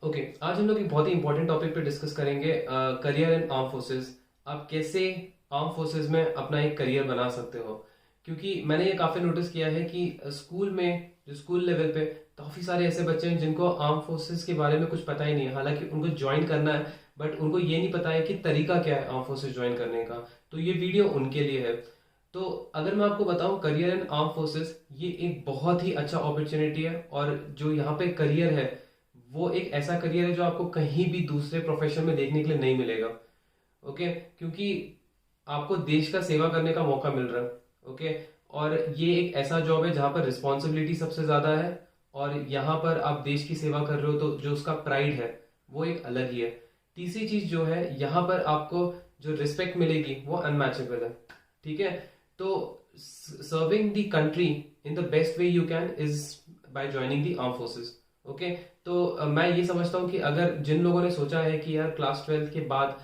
Okay आज हम लोग एक बहुत ही इंपॉर्टेंट टॉपिक पे डिस्कस करेंगे, करियर इन आर्म फोर्सेस। आप कैसे आर्म फोर्सेस में अपना एक करियर बना सकते हो। क्योंकि मैंने ये काफ़ी नोटिस किया है कि स्कूल में, जो स्कूल लेवल पे काफ़ी सारे ऐसे बच्चे हैं जिनको आर्म फोर्सेस के बारे में कुछ पता ही नहीं है। हालांकि उनको ज्वाइन करना है, बट उनको ये नहीं पता है कि तरीका क्या है आर्म फोर्सेस ज्वाइन करने का। तो ये वीडियो उनके लिए है। तो अगर मैं आपको बताऊं, करियर इन आर्म फोर्सेस ये एक बहुत ही अच्छा अपॉर्चुनिटी है। और जो यहाँ पे करियर है वो एक ऐसा करियर है जो आपको कहीं भी दूसरे प्रोफेशन में देखने के लिए नहीं मिलेगा। ओके, क्योंकि आपको देश का सेवा करने का मौका मिल रहा है। ओके, और ये एक ऐसा जॉब है जहां पर रिस्पॉन्सिबिलिटी सबसे ज्यादा है। और यहाँ पर आप देश की सेवा कर रहे हो तो जो उसका प्राइड है वो एक अलग ही है। तीसरी चीज जो है, यहाँ पर आपको जो रिस्पेक्ट मिलेगी वो अनमैचेबल है। ठीक है, तो serving the country in the best way you can is by joining the arm forces. Okay, तो मैं ये समझता हूँ कि अगर जिन लोगों ने सोचा है कि यार क्लास 12 के बाद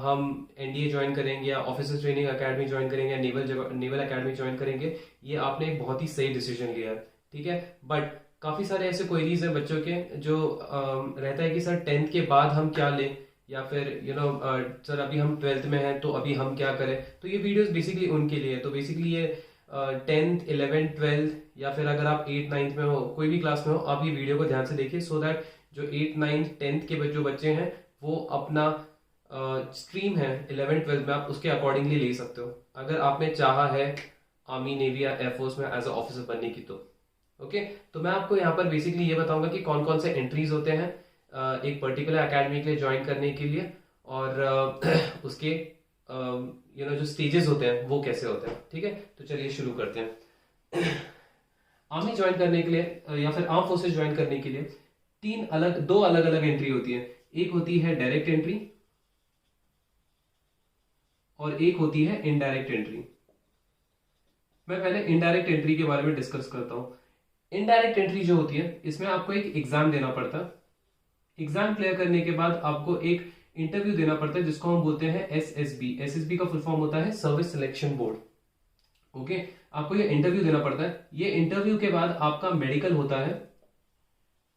हम एनडीए ज्वाइन करेंगे या ऑफिसर्स ट्रेनिंग एकेडमी ज्वाइन करेंगे या नेवल एकेडमी ज्वाइन करेंगे, ये आपने एक बहुत ही सही डिसीजन लिया है। ठीक है, बट काफी सारे ऐसे क्वेरीज हैं बच्चों के जो रहता है कि सर 10th के बाद हम क्या लें, या फिर सर अभी हम 12th में हैं तो अभी हम क्या करें। तो ये वीडियोस बेसिकली उनके लिए है। तो बेसिकली ये 10th 11th 12th या फिर अगर आप 8th 9th में हो, कोई भी क्लास में हो, आप ये वीडियो को ध्यान से देखिए, सो दैट जो 8th 9th 10th के जो बच्चे हैं वो अपना स्ट्रीम है 11th 12th में आप उसके अकॉर्डिंगली ले सकते हो, अगर आपने चाहा है आर्मी नेवी या एयरफोर्स में एज अ ऑफिसर बनने की। तो ओके, तो मैं आपको यहाँ पर बेसिकली ये बताऊंगा कि कौन कौन से एंट्रीज होते हैं एक पर्टिकुलर एकेडमी के लिए ज्वाइन करने के लिए, और उसके जो स्टेजेस होते हैं वो कैसे होते हैं। ठीक है, तो चलिए शुरू करते हैं। आर्मी ज्वाइन करने के लिए या फिर आर्म फोर्सेस ज्वाइन करने के लिए दो अलग अलग एंट्री होती है। एक होती है डायरेक्ट एंट्री और एक होती है इनडायरेक्ट एंट्री। मैं पहले इनडायरेक्ट एंट्री के बारे में डिस्कस करता हूं। इनडायरेक्ट एंट्री जो होती है, इसमें आपको एक एग्जाम देना पड़ता है। एग्जाम क्लियर करने के बाद आपको एक इंटरव्यू देना पड़ता है जिसको हम बोलते हैं एसएसबी। एसएसबी का फुल फॉर्म होता है सर्विस सिलेक्शन बोर्ड। ओके, आपको ये इंटरव्यू देना पड़ता है। ये इंटरव्यू के बाद आपका मेडिकल होता है,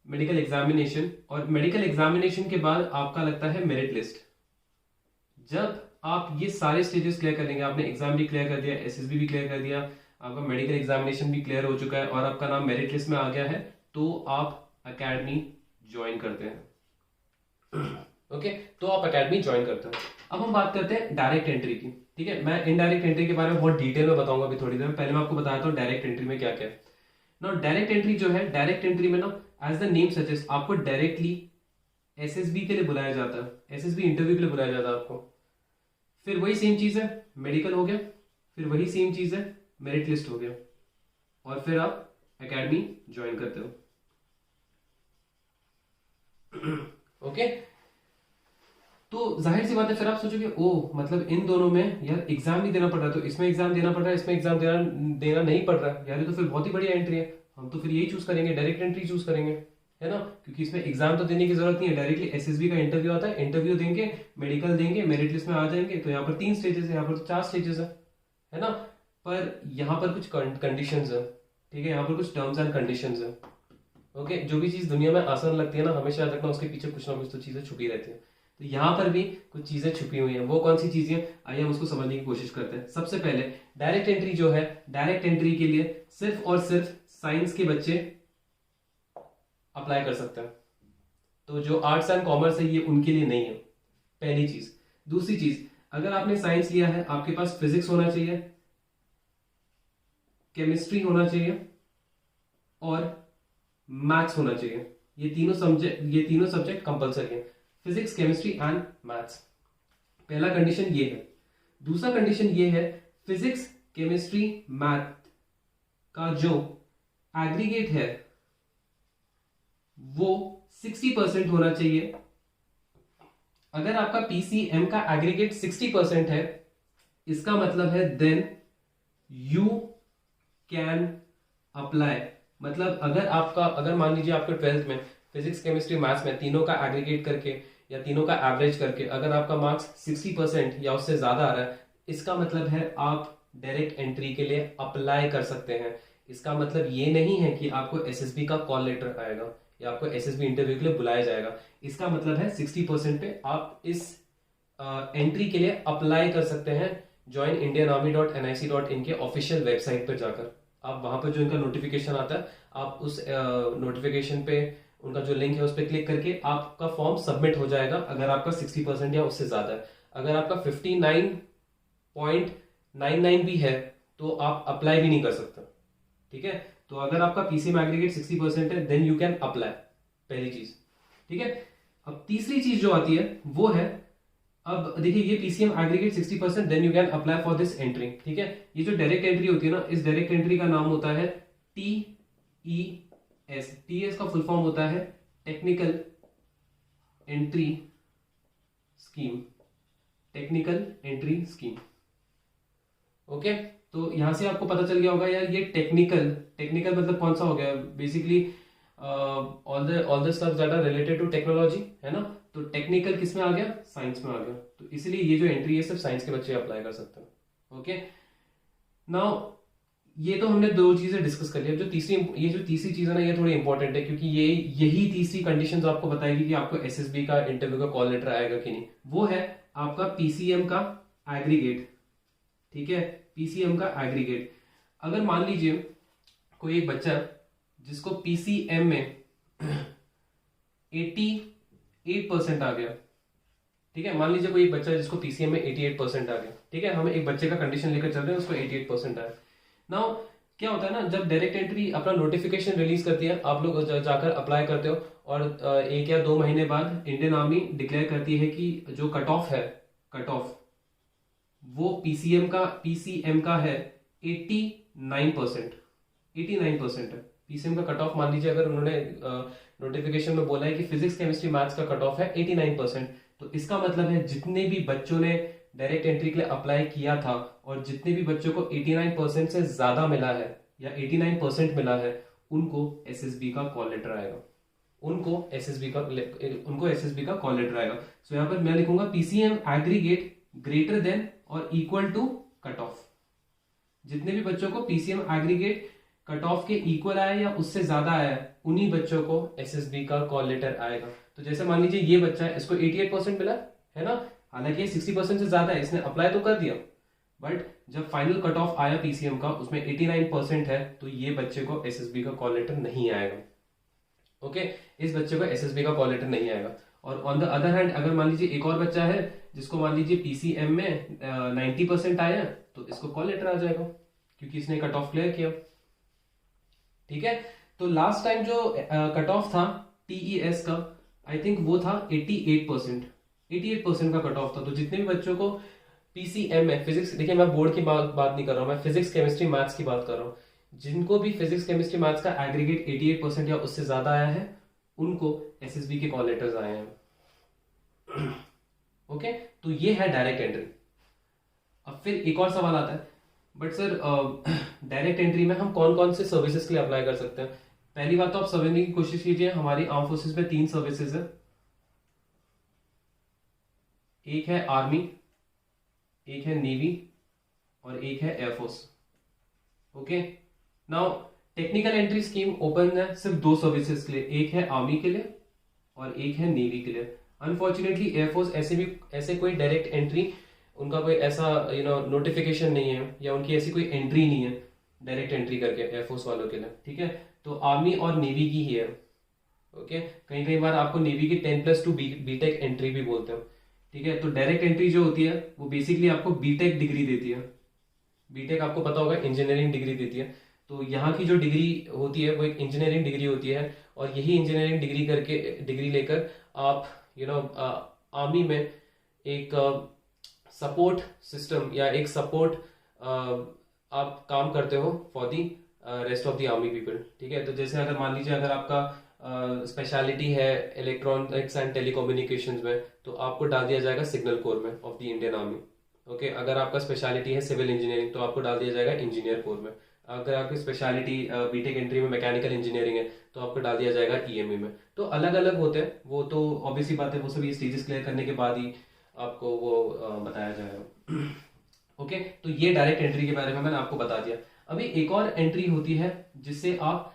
मेडिकल एग्जामिनेशन, और मेडिकल एग्जामिनेशन के बाद आपका लगता है मेरिट लिस्ट। जब आप ये सारे स्टेजेस क्लियर कर लेंगे, आपने एग्जाम भी क्लियर कर दिया, एसएसबी भी क्लियर कर दिया, आपका मेडिकल एग्जामिनेशन भी क्लियर हो चुका है और आपका नाम मेरिट लिस्ट में आ गया है, तो आप अकेडमी ज्वाइन करते हैं। ओके, तो आप अकेडमी ज्वाइन करते हैं। अब हम बात करते हैं डायरेक्ट एंट्री की। ठीक है, मैं इनडायरेक्ट एंट्री के बारे में बहुत डिटेल में बताऊंगा अभी थोड़ी देर में। पहले मैं आपको बताया था डायरेक्ट एंट्री में क्या क्या है ना। डायरेक्ट एंट्री जो है, डायरेक्ट एंट्री में ना, एज द नेम सजेस्ट, आपको डायरेक्टली एसएसबी के लिए बुलाया जाता है। एसएसबी इंटरव्यू के लिए बुलाया जाता है आपको। फिर वही सेम चीज है, मेडिकल हो गया, फिर वही सेम चीज है, मेरिट लिस्ट हो गया, और फिर आप एकेडमी ज्वाइन करते हो। ओके, तो जाहिर सी बात है, फिर आप सोचोगे ओ मतलब इन दोनों में यार एग्जाम भी देना पड़ रहा है, तो इसमें एग्जाम देना पड़ रहा है, इसमें एग्जाम देना नहीं पड़ रहा है यार, ये तो फिर बहुत ही बढ़िया एंट्री है। हम तो फिर यही चूज करेंगे, डायरेक्ट एंट्री चूज करेंगे, है ना। क्योंकि इसमें एग्जाम तो देने की जरूरत नहीं है, डायरेक्टली एसएसबी का इंटरव्यू आता है, इंटरव्यू देंगे, मेडिकल देंगे, मेरिट लिस्ट में आ जाएंगे। तो यहाँ पर 3 स्टेजेस है, यहाँ पर 4 स्टेजेस है ना। पर यहाँ पर कुछ कंडीशंस है। ठीक है, यहाँ पर कुछ टर्म्स एंड कंडीशंस है। ओके, जो भी चीज दुनिया में आसान लगती है ना, हमेशा याद रखना उसके पीछे कुछ ना कुछ तो चीजें छुपी रहती है। तो यहाँ पर भी कुछ चीजें छुपी हुई हैं। वो कौन सी चीजें, आइए हम उसको समझने की कोशिश करते हैं। सबसे पहले डायरेक्ट एंट्री जो है, डायरेक्ट एंट्री के लिए सिर्फ और सिर्फ साइंस के बच्चे अप्लाई कर सकते हैं। तो जो आर्ट्स एंड कॉमर्स है ये उनके लिए नहीं है, पहली चीज। दूसरी चीज, अगर आपने साइंस लिया है, आपके पास फिजिक्स होना चाहिए, केमिस्ट्री होना चाहिए और मैथ्स होना चाहिए। ये तीनों सब्जेक्ट कंपलसरी है, फिजिक्स केमिस्ट्री एंड मैथ्स। पहला कंडीशन ये है। दूसरा कंडीशन ये है, फिजिक्स केमिस्ट्री मैथ का जो एग्रीगेट है वो 60% होना चाहिए। अगर आपका पीसीएम का एग्रीगेट 60% है, इसका मतलब है देन यू कैन अप्लाई। मतलब अगर मान लीजिए आपके 12th में फिजिक्स केमिस्ट्री मैथ्स में तीनों का एग्रीगेट करके या तीनों का एवरेज करके अगर आपका मार्क्स 60% या उससे ज्यादा आ रहा है, इसका मतलब है आप डायरेक्ट एंट्री के लिए अप्लाई कर सकते हैं। इसका मतलब ये नहीं है कि आपको एसएसबी का कॉल लेटर आएगा या आपको एसएसबी इंटरव्यू के लिए बुलाया जाएगा। इसका मतलब है 60% पे आप इस एंट्री के लिए अप्लाई कर सकते हैं joinindianarmy.nic.in के ऑफिशियल वेबसाइट पर जाकर। आप वहां पर जो इनका नोटिफिकेशन आता है, आप उस नोटिफिकेशन पे उनका जो लिंक है उस पर क्लिक करके आपका फॉर्म सबमिट हो जाएगा अगर आपका 60% या उससे ज्यादा है। अगर आपका 59.99 भी है तो आप अप्लाई भी नहीं कर सकते। ठीक है, तो अगर आपका पीसीएम एग्रीगेट 60% है देन यू कैन अप्लाई, पहली चीज। ठीक है, अब तीसरी चीज जो आती है वो है, अब देखिए ये PCM aggregate 60% then you can apply for this entry. ठीक है, ये जो डायरेक्ट एंट्री होती है ना, इस डायरेक्ट एंट्री का नाम होता है टीईएस। टीईएस का फुल फॉर्म होता है technical entry scheme. Technical entry scheme. Okay, तो यहां से आपको पता चल गया होगा यार ये टेक्निकल मतलब कौन सा हो गया, basically all the stuff that are related to technology, है ना। तो टेक्निकल किस में आ गया, साइंस में आ गया। तो इसलिए ये जो एंट्री है सिर्फ साइंस के बच्चे अप्लाई कर सकते हैं। ओके, नाउ ये तो हमने दो चीजें डिस्कस कर ली। अब जो तीसरी चीज है ना, ये थोड़ी इंपॉर्टेंट है क्योंकि यही तीसरी कंडीशन आपको बताएगी कि आपको एसएसबी का इंटरव्यू का कॉल लेटर आएगा कि नहीं। वो है आपका पीसीएम का एग्रीगेट। ठीक है, पीसीएम का एग्रीगेट। अगर मान लीजिए कोई एक बच्चा जिसको पीसीएम में 88% आ गया। ठीक है, मान लीजिए कोई एक बच्चा जिसको पीसीएम में 88% आ गया। ठीक है, हम एक बच्चे का कंडीशन लेकर चल रहे हैं, उसको 88% आया। नाउ क्या होता है ना, जब डायरेक्ट एंट्री अपना नोटिफिकेशन रिलीज करती है, आप लोग जाकर अप्लाई करते हो और 1 या 2 महीने बाद इंडियन आर्मी डिक्लेयर करती है कि जो कट ऑफ वो पीसीएम का है 89%। 89% है पीसीएम का कट ऑफ। मान लीजिए अगर उन्होंने नोटिफिकेशन में बोला है कि फिजिक्स केमिस्ट्री मैथ्स का कट ऑफ है 89%, तो इसका मतलब है जितने भी बच्चों ने डायरेक्ट एंट्री के लिए अप्लाई किया था और जितने भी बच्चों को 89% से ज्यादा मिला है या 89% मिला है, उनको एसएसबी का कॉल लेटर आएगा। उनको एसएसबी का कॉल लेटर आएगा। सो यहाँ पर मैं लिखूंगा पीसीएम एग्रीगेट ग्रेटर देन और इक्वल टू कट ऑफ। जितने भी बच्चों को पीसीएम एग्रीगेट कट ऑफ के इक्वल आया या उससे ज्यादा आया, उन्हीं बच्चों को एसएसबी का कॉल लेटर आएगा। तो जैसे मान लीजिए ये बच्चा है, इसको 88% मिला है ना, हालांकि 60% से ज्यादा है, इसने अप्लाई तो कर दिया, बट जब फाइनल कट ऑफ आया पीसीएम का उसमें 89% है, तो ये बच्चे को एसएसबी का कॉल लेटर नहीं आएगा। ओके, इस बच्चे को एसएसबी का कॉल लेटर नहीं आएगा। और ऑन द अदर हैंड अगर मान लीजिए एक और बच्चा है जिसको मान लीजिए पीसीएम में 90% आया, तो इसको कॉल लेटर आ जाएगा क्योंकि इसने कट ऑफ क्लियर किया। ठीक है, तो लास्ट टाइम जो कट ऑफ था टीईएस का, आई थिंक वो था 88% का कट ऑफ था। तो जितने भी बच्चों को पीसीएम में फिजिक्स, देखिए मैं बोर्ड की बात नहीं कर रहा हूं, मैं फिजिक्स केमिस्ट्री मैथ्स की बात कर रहा हूं, जिनको भी फिजिक्स केमिस्ट्री मैथ्स का एग्रीगेट 88% या उससे ज्यादा आया है, उनको एसएसबी के कॉल लेटर्स आए हैं। ओके, तो ये है डायरेक्ट एंट्री। अब फिर एक और सवाल आता है, बट सर डायरेक्ट एंट्री में हम कौन कौन से सर्विसेज के लिए अप्लाई कर सकते हैं। पहली बात तो आप समझने की कोशिश कीजिए, हमारी आर्म फोर्सेस में 3 सर्विसेज है। एक है आर्मी, एक है नेवी और एक है air force. Okay, now technical entry scheme open है सिर्फ 2 सर्विसेज के लिए, एक है आर्मी के लिए और एक है नेवी के लिए। अनफॉर्चुनेटली एयरफोर्स ऐसे कोई डायरेक्ट एंट्री, उनका कोई ऐसा नोटिफिकेशन नहीं है या उनकी ऐसी कोई एंट्री नहीं है डायरेक्ट एंट्री करके एयरफोर्स वालों के लिए। ठीक है, तो आर्मी और नेवी की ही है। ओके, कई बार आपको नेवी की 10+2 बीटेक एंट्री भी बोलते हैं। ठीक है, तो डायरेक्ट एंट्री जो होती है वो बेसिकली आपको बीटेक डिग्री देती है। बीटेक आपको पता होगा इंजीनियरिंग डिग्री देती है। तो यहाँ की जो डिग्री होती है वो एक इंजीनियरिंग डिग्री होती है, और यही इंजीनियरिंग डिग्री लेकर आप आर्मी में एक सपोर्ट सिस्टम या एक सपोर्ट आप काम करते हो for the rest of the army people. ठीक है, तो जैसे अगर मान लीजिए अगर आपका स्पेशलिटी है इलेक्ट्रॉनिक्स एंड टेलीकम्युनिकेशंस में, तो आपको डाल दिया जाएगा सिग्नल कोर में of the Indian army. Okay, अगर आपका स्पेशलिटी है सिविल इंजीनियरिंग, तो आपको डाल दिया जाएगा इंजीनियर कोर में। अगर आपकी स्पेशलिटी बीटेक एंट्री में मैकेनिकल इंजीनियरिंग है, तो आपको डाल दिया जाएगा ईएमई में। तो अलग अलग होते हैं, वो तो ऑब्वियसली बात है, वो सभी स्टेजेस क्लियर करने के बाद ही आपको वो बताया जाएगा। ओके, तो ये डायरेक्ट एंट्री के बारे में मैंने आपको बता दिया। अभी एक और एंट्री होती है जिससे आप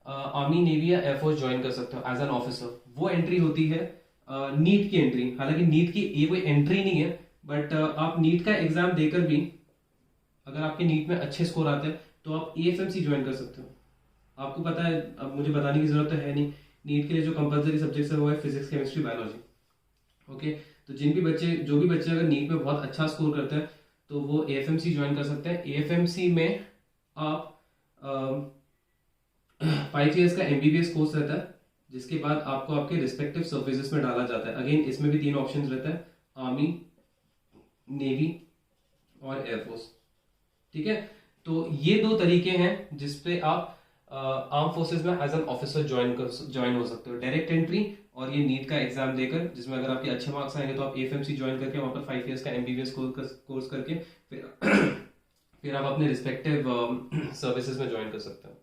आर्मी, नेवी या एयरफोर्स ज्वाइन कर सकते हो एज एन ऑफिसर। वो एंट्री होती है नीट की एंट्री। हालांकि नीट की ये कोई एंट्री नहीं है, बट आप नीट का एग्जाम देकर भी अगर आपके नीट में अच्छे स्कोर आते हैं तो आप एएफएमसी ज्वाइन कर सकते हो। आपको पता है, अब मुझे बताने की जरूरत तो है नहीं, नीट के लिए जो कंपलसरी सब्जेक्ट्स है वो है फिजिक्स, केमिस्ट्री, बायोलॉजी। ओके, तो जो भी बच्चे अगर नीट में बहुत अच्छा स्कोर करते हैं तो वो एएफएमसी ज्वाइन कर सकते हैं। एएफएमसी में आप 5 years का एमबीबीएस कोर्स रहता है, जिसके बाद आपको आपके रिस्पेक्टिव सर्विसेज में डाला जाता है। अगेन इसमें भी 3 ऑप्शंस रहता है, आर्मी, नेवी और एयरफोर्स। ठीक है, तो ये 2 तरीके हैं जिसपे आप आर्म फोर्सेज में एज एन ऑफिसर ज्वाइन हो सकते हो। डायरेक्ट एंट्री और ये नीट का एग्जाम देकर, जिसमें अगर आपके अच्छे मार्क्स आएंगे तो आप एएफएमसी ज्वाइन करके वहां पर 5 years का एमबीबीएस कोर्स करके फिर आप अपने रिस्पेक्टिव सर्विसेज में ज्वाइन कर सकते हो।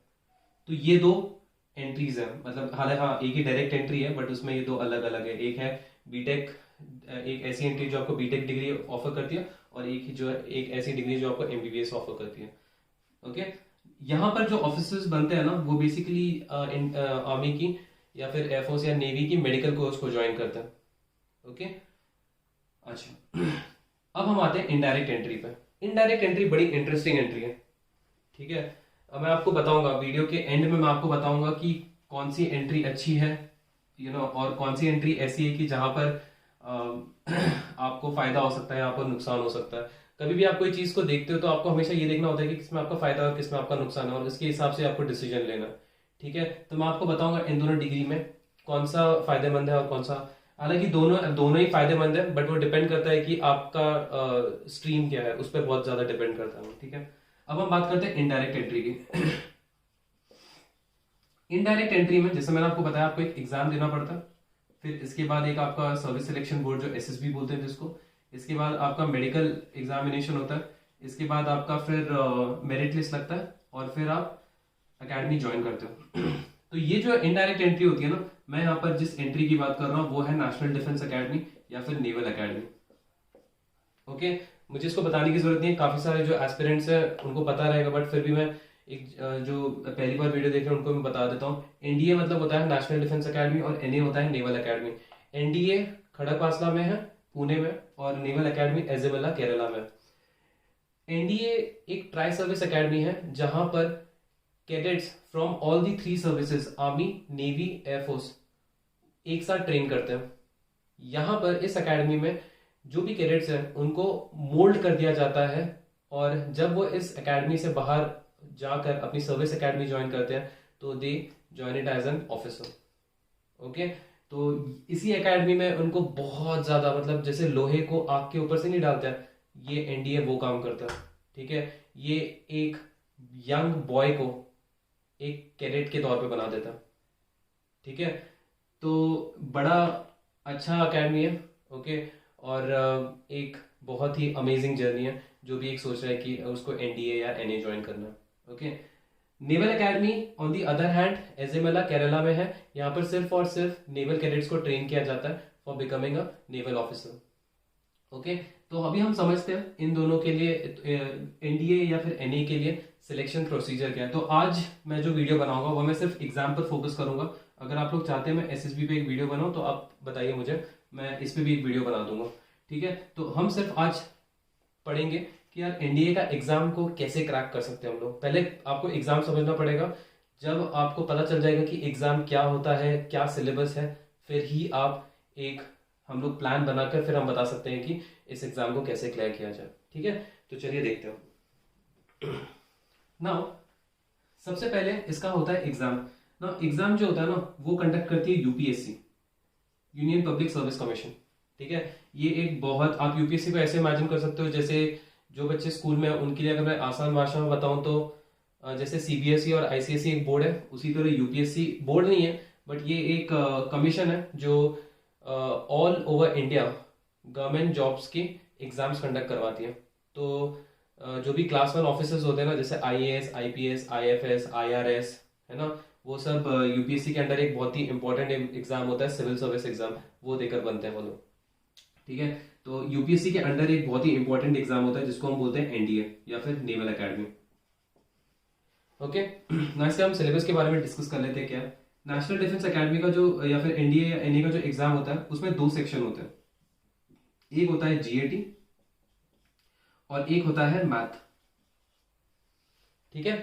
तो ये 2 एंट्रीज है, मतलब हालांकि हाँ एक ही डायरेक्ट एंट्री है, बट उसमें ये 2 अलग अलग है। एक है बीटेक, एक ऐसी एंट्री जो आपको बीटेक डिग्री ऑफर करती है, और एक जो है एक ऐसी डिग्री जो आपको एमबीबीएस ऑफर करती है। ओके, यहाँ पर जो ऑफिसर्स बनते हैं ना वो बेसिकली आर्मी की या फिर एयरफोर्स या नेवी की मेडिकल कोर्स को ज्वाइन करते हैं। ओके, अच्छा अब हम आते हैं इनडायरेक्ट एंट्री पे। इनडायरेक्ट एंट्री बड़ी इंटरेस्टिंग एंट्री है। ठीक है, अब मैं आपको बताऊंगा वीडियो के एंड में, मैं आपको बताऊंगा कि कौन सी एंट्री अच्छी है और कौन सी एंट्री ऐसी है कि जहां पर आपको फायदा हो सकता है, यहाँ पर नुकसान हो सकता है। कभी भी आप कोई चीज को देखते हो तो आपको हमेशा ये देखना होता है कि किसमें आपका फायदा और किसमें आपका नुकसान है, और इसके हिसाब से आपको डिसीजन लेना है। ठीक है, तो मैं आपको बताऊंगा इन दोनों डिग्री में कौन सा फायदेमंद है और कौन सा, हालांकि दोनों दोनों ही फायदेमंद है, बट वो डिपेंड करता है कि आपका स्ट्रीम क्या है, उस पर बहुत ज्यादा डिपेंड करता है। ठीक है, अब हम बात करते हैं इनडायरेक्ट एंट्री की। इनडायरेक्ट एंट्री में जैसे मैंने आपको बताया, आपको एक एग्जाम देना पड़ता है, फिर इसके बाद एक आपका सर्विस सिलेक्शन बोर्ड जो एसएसबी बोलते हैं जिसको, इसके बाद आपका मेडिकल एग्जामिनेशन होता है, इसके बाद आपका फिर मेरिट लिस्ट लगता है, और फिर आप एकेडमी ज्वाइन करते हो। तो ये जो इनडायरेक्ट एंट्री होती है ना, मैं यहाँ पर जिस एंट्री की बात कर रहा हूँ वो है नेशनल डिफेंस एकेडमी या फिर नेवल एकेडमी। ओके, मुझे इसको बताने की जरूरत नहीं है, काफी सारे जो एस्पिरेंट्स हैं उनको पता रहेगा, बट फिर भी मैं एक जो पहली बार वीडियो देख रहे हैं उनको मैं बता देता हूँ। एनडीए मतलब होता है नेशनल डिफेंस एकेडमी, और एनए होता है नेवल एकेडमी। एनडीए खड़गवासला में है, पुणे में, और नेवल एकेडमी एजेमेला, केरला में। एनडीए एक ट्राई सर्विस एकेडमी है जहां पर cadets from all the 3 services, army, navy, air force, एक साथ ट्रेन करते हैं। यहां पर इस एकेडमी में जो भी कैडेट्स हैं उनको मोल्ड कर दिया जाता है, और जब वो इस एकेडमी से बाहर जाकर अपनी सर्विस एकेडमी ज्वाइन करते हैं तो they join it as an officer. Okay, तो इसी एकेडमी में उनको बहुत ज्यादा, मतलब जैसे लोहे को आग के ऊपर से नहीं डालते हैं, ये एनडीए वो काम करता है। ठीक है, ये एक यंग बॉय को एक कैडेट के तौर पे बना देता है। ठीक है, तो बड़ा अच्छा एकेडमी है। ओके, और एक बहुत ही अमेजिंग जर्नी है जो भी एक सोच रहा है कि उसको एनडीए या एनए ज्वाइन करना है। Okay, naval academy on the other hand Ezhimala, Kerala में है। यहाँ पर सिर्फ और सिर्फ नेवल कैडेट्स को ट्रेन किया जाता है for becoming a naval officer. Okay, तो अभी हम समझते हैं इन दोनों के लिए, एनडीए या फिर एनए के लिए सिलेक्शन प्रोसीजर क्या है। तो आज मैं जो वीडियो बनाऊंगा वो मैं सिर्फ एग्जाम पर फोकस करूंगा। अगर आप लोग चाहते हैं मैं एसएसबी पे एक वीडियो बनाऊं तो आप बताइए मुझे, मैं इस पे भी एक वीडियो बना दूंगा। ठीक है, तो हम सिर्फ आज पढ़ेंगे कि यार एनडीए का एग्जाम को कैसे क्रैक कर सकते हैं हम लोग। पहले आपको एग्जाम समझना पड़ेगा, जब आपको पता चल जाएगा कि एग्जाम क्या होता है, क्या सिलेबस है, फिर ही आप एक हम लोग प्लान बनाकर फिर हम बता सकते हैं कि इस एग्जाम को कैसे क्लियर किया जाए। ठीक है, तो चलिए देखते हो। नाउ सबसे पहले इसका होता है एग्जाम। ना एग्जाम जो होता है ना वो कंडक्ट करती है UPSC, union public service commission. ठीक है, ये एक बहुत, आप यूपीएससी को ऐसे इमेजिन कर सकते हो जैसे जो बच्चे स्कूल में, उनके लिए अगर मैं आसान भाषा में बताऊं तो जैसे सीबीएसई और आईसीएसई एक बोर्ड है, उसी तरह यूपीएससी बोर्ड नहीं है, बट ये एक कमीशन है जो all over India government jobs के एग्जाम्स कंडक्ट करवाती है। तो जो भी क्लास 1 ऑफिसर्स होते हैं ना, जैसे आईएएस, आईपीएस, आईएफएस, आईआरएस, है ना, वो सब यूपीएससी के अंडर एक बहुत ही इंपॉर्टेंट एग्जाम होता है, सिविल सर्विस एग्जाम, वो देकर बनते हैं वो लोग। ठीक है, तो यूपीएससी के अंडर एक बहुत ही इंपॉर्टेंट एग्जाम होता है जिसको हम बोलते हैं एनडीए या फिर नेवल एकेडमी। ओके। ना इसके हम सिलेबस के बारे में डिस्कस कर लेते हैं क्या। नेशनल डिफेंस एकेडमी का जो या फिर एनडीए या एनए का जो एग्जाम होता है उसमें दो सेक्शन होते हैं। एक होता है जीएटी और एक होता है मैथ। ठीक है।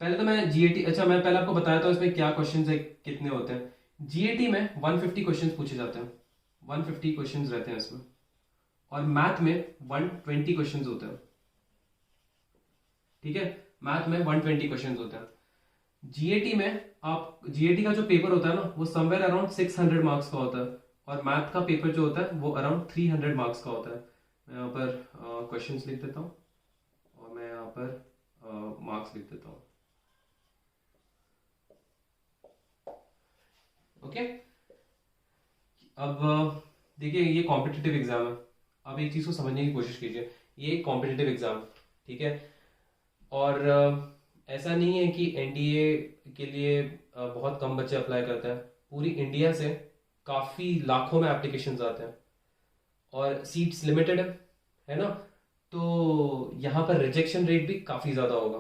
पहले तो मैं जीएटी, अच्छा मैं पहले आपको बताया था इसमें क्या क्वेश्चंस है, कितने होते हैं। जीएटी में 150 क्वेश्चंस पूछे जाते हैं, 150 क्वेश्चंस रहते हैं इसमें। और मैथ में 120 क्वेश्चंस होते हैं। ठीक है, मैथ में 120 क्वेश्चंस होते हैं। जीएटी में आप, जीएटी का जो पेपर होता है ना वो समवेयर अराउंड 600 मार्क्स का होता है, और मैथ का पेपर जो होता है वो अराउंड 300 मार्क्स का होता है। मैं यहाँ पर क्वेश्चंस लिख देता हूँ और मैं यहाँ पर मार्क्स लिख देता हूँ। ओके। अब देखिए ये कॉम्पिटिटिव एग्जाम है। अब एक चीज को समझने की कोशिश कीजिए, ये एक कॉम्पिटिटिव एग्जाम, ठीक है। और ऐसा नहीं है कि एनडीए के लिए बहुत कम बच्चे अप्लाई करते हैं। पूरी इंडिया से काफी लाखों में एप्लीकेशंस आते हैं और सीट्स लिमिटेड है ना। तो यहाँ पर रिजेक्शन रेट भी काफी ज्यादा होगा।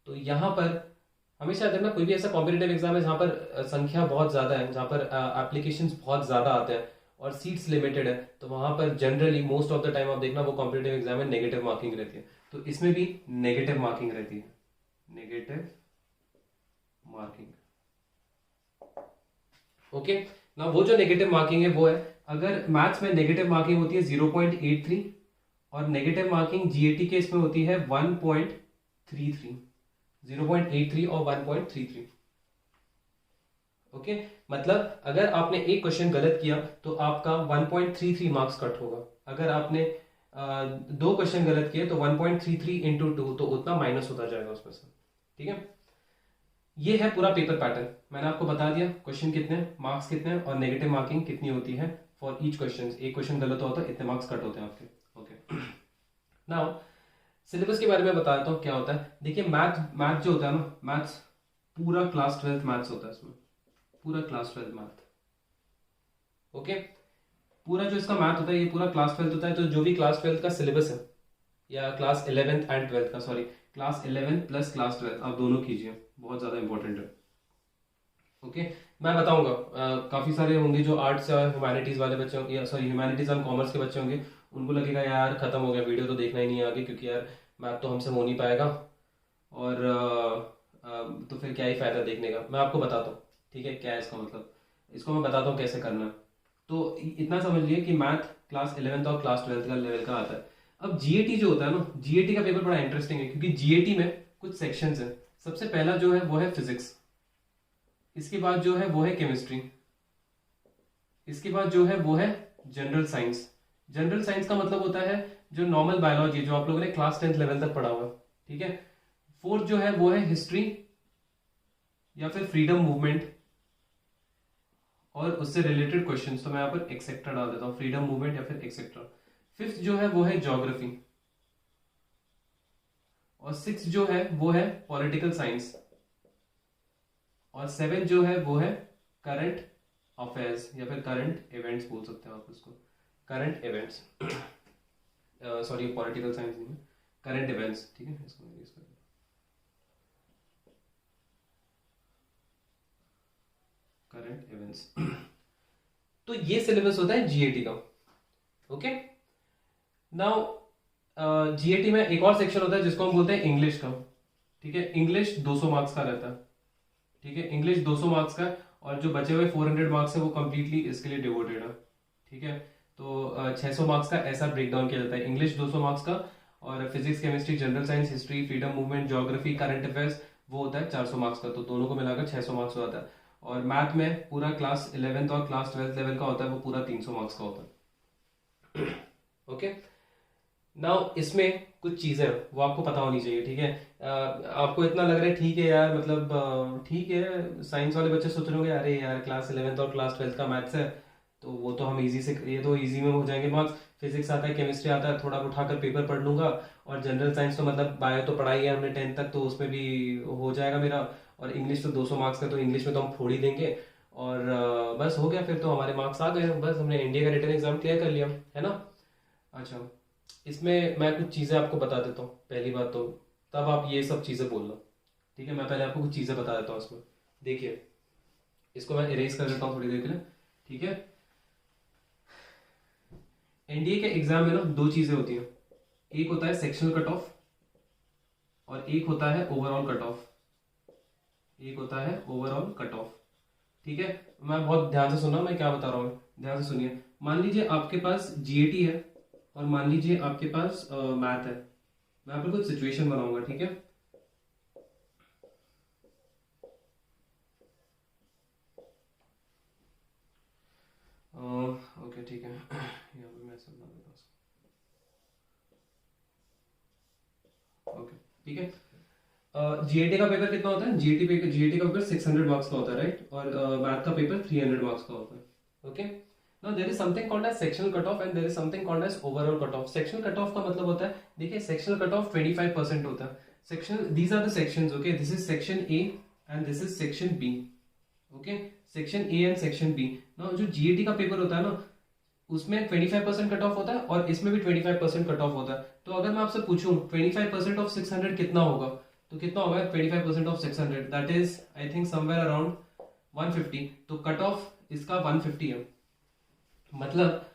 तो यहाँ पर हमेशा जब ना कोई भी ऐसा कॉम्पिटेटिव एग्जाम है जहाँ पर संख्या बहुत ज़्यादा है, जहाँ पर एप्लीकेशंस बहुत ज़्यादा आते हैं और सीट्स लिमिटेड है, तो वहाँ पर generally most of the time आप देखना वो कॉम्पिटेटिव एग्जाम में नेगेटिव मार्किंग रहती है। तो इसमें भी नेगेटिव मार्किंग रहती है, नेगेटिव मार्किंग। ओके ना, वो जो नेगेटिव मार्किंग है वो है, अगर मैथ्स में नेगेटिव मार्किंग होती है 0.83 और नेगेटिव मार्किंग जीएटी के इसमें होती है 1.33, 0.83 और 1.33। ओके, मतलब अगर आपने एक क्वेश्चन गलत किया तो आपका 1.33 मार्क्स कट होगा। अगर आपने दो क्वेश्चन गलत किए तो 1.33 इंटू 2, तो उतना माइनस होता जाएगा उसमें से। ठीक है, ये है पूरा पेपर पैटर्न। मैंने आपको बता दिया क्वेश्चन कितने, मार्क्स कितने और नेगेटिव मार्किंग कितनी होती है फॉर ईच क्वेश्चन। एक क्वेश्चन गलत होता है इतने मार्क्स कट होते हैं आपके। ओके, नाउ सिलेबस के बारे में बता देता हूँ क्या होता है। देखिए मैथ जो होता है ना, मैथ्स पूरा क्लास 12th मैथ्स होता है इसमें, पूरा क्लास 12th मैथ। ओके, पूरा जो इसका मैथ होता है ये पूरा क्लास 12th होता है। तो जो भी क्लास 12th का सिलेबस है, या क्लास 11th एंड 12th का, सॉरी क्लास 11 प्लस क्लास 12 आप दोनों कीजिए, बहुत ज़्यादा इंपॉर्टेंट है। ओके, मैं बताऊंगा। काफ़ी सारे होंगे जो आर्ट्स या ह्यूमैनिटीज़ वाले बच्चे होंगे, या सॉरी ह्यूमैनिटीज़ एंड कॉमर्स के बच्चे होंगे, उनको लगेगा यार खत्म हो गया वीडियो, तो देखना ही नहीं है आगे, क्योंकि यार मैथ तो हमसे हो नहीं पाएगा और तो फिर क्या ही फायदा देखने का। मैं आपको बताता हूँ, ठीक है, क्या है इसका मतलब, इसको मैं बताता हूँ कैसे करना है। तो इतना समझ लिए कि मैथ क्लास 11th और क्लास 12th का लेवल का आता है। अब जीएटी जो होता है ना, जीएटी का पेपर बड़ा इंटरेस्टिंग है, क्योंकि जीएटी में कुछ सेक्शंस हैं। सबसे पहला जो है वो है फिजिक्स, इसके बाद जो है वो है केमिस्ट्री, इसके बाद जो है वो है जनरल साइंस। जनरल साइंस का मतलब होता है जो नॉर्मल बायोलॉजी, जो आप लोगों ने क्लास 10th लेवल तक पढ़ा हुआ है। ठीक है, फोर्थ जो है वो है हिस्ट्री या फिर फ्रीडम मूवमेंट और उससे रिलेटेड क्वेश्चंस। तो मैं यहाँ पर एक्सेट्रा डाल देता हूँ, फ्रीडम मूवमेंट या फिर एक्सेट्रा। फिफ्थ जो है वो है ज्योग्राफी, और सिक्स जो है वो है पॉलिटिकल साइंस, और सेवन जो है वो है करंट अफेयर्स या फिर करंट इवेंट्स बोल सकते हैं आप उसको, current events. Sorry political science नहीं है, करंट इवेंट्स। ठीक है, इसको इंग्लिश कर, करंट इवेंट्स। तो ये सिलेबस होता है जीएटी का। ओके, नाउ जीएटी में एक और सेक्शन होता है जिसको हम बोलते हैं इंग्लिश का। ठीक है, इंग्लिश 200 मार्क्स का रहता है। ठीक है, इंग्लिश 200 मार्क्स का, और जो बचे हुए 400 मार्क्स है वो कंप्लीटली इसके लिए डिवोटेड है। ठीक है, तो 600 मार्क्स का ऐसा ब्रेक डाउन किया जाता है। इंग्लिश 200 मार्क्स का, और physics chemistry general science history freedom movement geography current affairs वो होता है 400 मार्क्स का। तो दोनों को मिलाकर 600 मार्क्स हो जाता है। और मैथ में पूरा क्लास 11th और क्लास 12th लेवल का होता है, वो पूरा 300 मार्क्स का होता है। ओके, नाउ इसमें कुछ चीजें वो आपको पता होनी चाहिए। ठीक है, आपको इतना लग रहा है ठीक है यार, मतलब ठीक है, साइंस वाले बच्चे सोच रहे होंगे अरे यार क्लास 11th और क्लास 12th का मैथ्स है तो वो तो हम इजी से, ये तो इजी में हो जाएंगे मार्क्स। फिजिक्स आता है, केमिस्ट्री आता है, थोड़ा उठाकर पेपर पढ़ लूंगा, और जनरल साइंस तो मतलब बायो तो पढ़ाई है हमने 10th तक, तो उसमें भी हो जाएगा मेरा। और इंग्लिश तो 200 मार्क्स का, तो इंग्लिश में तो हम फोड़ ही देंगे, और बस हो गया, फिर तो हमारे मार्क्स आ गए, बस हमने इंडिया का रिटर्न एग्जाम क्लियर कर लिया, है ना। अच्छा, इसमें मैं कुछ चीज़ें आपको बता देता हूँ। पहली बात तो तब आप ये सब चीज़ें बोलना, ठीक है, मैं पहले आपको कुछ चीज़ें बता देता हूँ इसमें। देखिए, इसको मैं इरेज कर देता हूँ थोड़ी देर के लिए। ठीक है, एनडीए के एग्जाम में ना दो चीज़ें होती हैं, एक होता है सेक्शनल कट ऑफ और एक होता है ओवरऑल कट ऑफ। एक होता है ओवरऑल कट ऑफ। ठीक है, मैं बहुत ध्यान से सुनना मैं क्या बता रहा हूँ, ध्यान से सुनिए। मान लीजिए आपके पास जीएटी है और मान लीजिए आपके पास मैथ है। मैं आपको कुछ सिचुएशन बनाऊंगा, ठीक है। ओके ठीक है, यहाँ पे मैं समझा देता हूँ। ओके ठीक है, जीएटी का पेपर कितना होता है? जीएटी का पेपर 600 मार्क्स का होता है, राइट? और मैथ का पेपर 300 मार्क्स का होता है। Okay, now there is something called as sectional cut off and there is something called as overall cut off. Sectional cut off का मतलब होता है, देखिए सेक्शनल कट ऑफ 25% होता है। Sectional, these are the sections, okay, this is section A and this is section B. Okay, section A and section B. Now जो GAT का paper होता है ना, उसमें 25% कट ऑफ होता है और इसमें भी 25% कट ऑफ होता है। तो अगर मैं आपसे पूछूं 25% ऑफ 600 कितना होगा, तो कितना होगा 25% of 600? That is I think somewhere around 150। तो कट ऑफ इसका 150 है। मतलब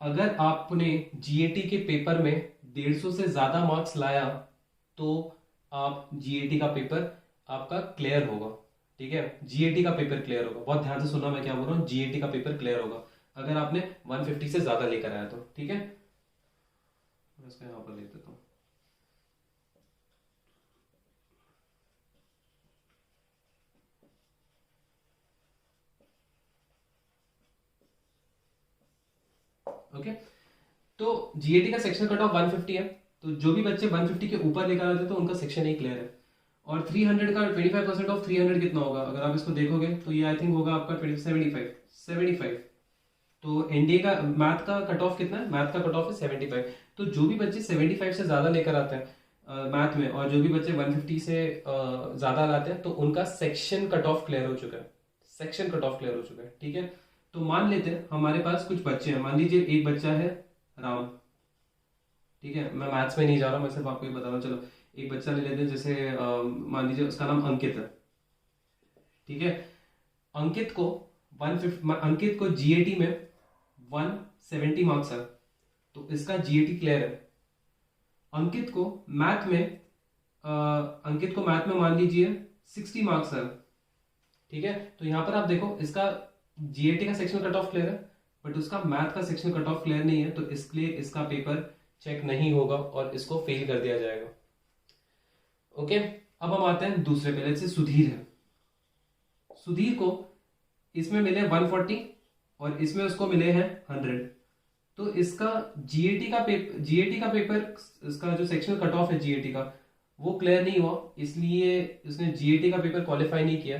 अगर आपने जीएटी के पेपर में 150 से ज्यादा मार्क्स लाया तो आप जीएटी का पेपर आपका क्लियर होगा। ठीक है, जीएटी का पेपर क्लियर होगा। बहुत ध्यान से सुनना मैं क्या बोल रहा हूँ, जीएटी का पेपर क्लियर होगा अगर आपने 150 से ज्यादा लेकर आया तो। ठीक है, मैं इसको यहाँ पर लिख देता हूँ। ओके, तो जीएटी का सेक्शन कट ऑफ 150 है, तो जो भी बच्चे 150 के ऊपर लेकर आते हैं तो उनका सेक्शन ए क्लियर है। और 300 का 25% ऑफ 300 कितना होगा? अगर आप इसको देखोगे तो ये आई थिंक होगा आपका 75। तो एनडीए का मैथ का कट ऑफ कितना है? मैथ का कट ऑफ है 75। तो जो भी बच्चे 75 से ज्यादा लेकर आते हैं मैथ में और जो भी बच्चे 150 से ज्यादा लाते हैं तो उनका सेक्शन कट ऑफ क्लियर हो चुका है। सेक्शन कट ऑफ क्लियर हो चुका है। ठीक है, तो मान लेते हैं हमारे पास कुछ बच्चे हैं। मान लीजिए एक बच्चा है राम। ठीक है, मैं मैथ्स में नहीं जा रहा हूँ, मैं सिर्फ आपको ये बता रहा हूँ। चलो एक बच्चा ले लेते हैं, जैसे मान लीजिए उसका नाम अंकित है। ठीक है, अंकित को 150, अंकित को जीएटी में 170 मार्क्स है, तो इसका जीएटी क्लियर है। अंकित को मैथ में अंकित को मैथ में मान लीजिए 60 मार्क्स है। ठीक है, तो यहां पर आप देखो इसका जीएटी का सेक्शन कट ऑफ क्लियर है बट उसका मैथ का सेक्शन कट ऑफ क्लियर नहीं है, तो इसलिए इसका पेपर चेक नहीं होगा और इसको फेल कर दिया जाएगा। ओके, अब हम आते हैं दूसरे पे। से सुधीर है, सुधीर को इसमें मिले 140 और इसमें उसको मिले हैं 100। तो इसका जीएटी का पेपर इसका जो सेक्शनल कट ऑफ है जीएटी का वो क्लियर नहीं हुआ, इसलिए उसने जीएटी का पेपर क्वालिफाई नहीं किया।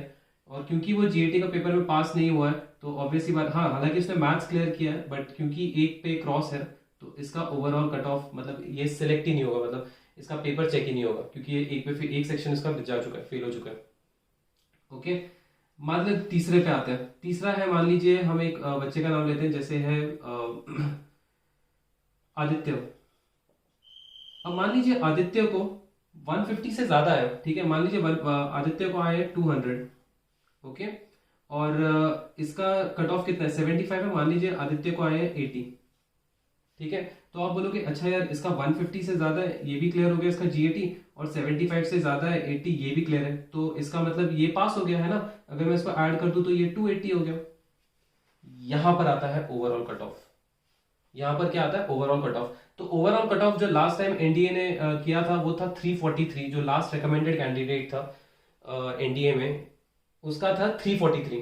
और क्योंकि वो जीएटी का पेपर में पास नहीं हुआ है तो ऑब्वियसली बात, हाँ हालांकि उसने मैथ्स क्लियर किया है बट क्योंकि एक पे क्रॉस है तो इसका ओवरऑल कट ऑफ मतलब ये सिलेक्ट ही नहीं होगा, मतलब इसका पेपर चेक ही नहीं होगा क्योंकि ये एक पे फिर एक सेक्शन इसका जा चुका है, फेल हो चुका है। ओके, मान लीजिए तीसरे पे आते हैं। तीसरा है, मान लीजिए हम एक बच्चे का नाम लेते हैं, जैसे है आदित्य। अब मान लीजिए आदित्य को 150 से ज्यादा है। ठीक है, मान लीजिए आदित्य को आए 200। ओके, और इसका कट ऑफ कितना है? 75 है। मान लीजिए आदित्य को आए 80। ठीक है, तो आप बोलोगे अच्छा यार इसका 150 से ज्यादा है, ये भी क्लियर हो गया इसका जीएटी, और 75 से ज्यादा है 80, ये भी क्लियर है, तो इसका मतलब ये पास हो गया है ना। अगर मैं इसको ऐड कर दूं तो ये 280 हो गया। यहां पर आता है ओवरऑल कट ऑफ। यहां पर क्या आता है? Overall cut of. तो ओवरऑल कट ऑफ जो लास्ट टाइम एनडीए ने किया था वो था 343, जो लास्ट रिकमेंडेड कैंडिडेट था एनडीए में उसका था 343।